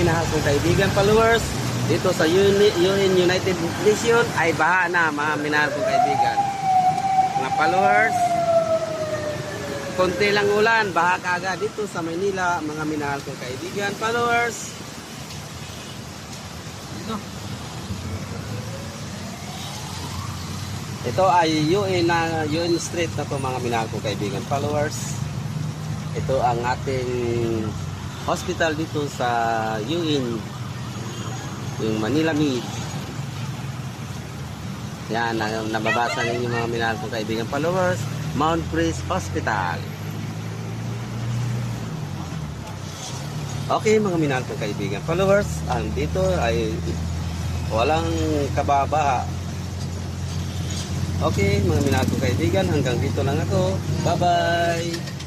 minahal kong kaibigan, followers, dito sa UN United Nations ay baha na, mga minahal kong kaibigan. Mga followers, konti lang ulan, baha kaagad dito sa Manila, mga minahal kong kaibigan, followers. Ito ay UN Street na to, mga minahal kong kaibigan, followers. Ito ang ating hospital dito sa UN, yung Manila Med. Yan, nababasa ninyo mga minahal kong kaibigan, followers, Mount Praise Hospital. Okay mga minahal kong kaibigan, followers, dito ay walang kababa. Okay mga minahal kong kaibigan, hanggang dito lang ako. Bye bye.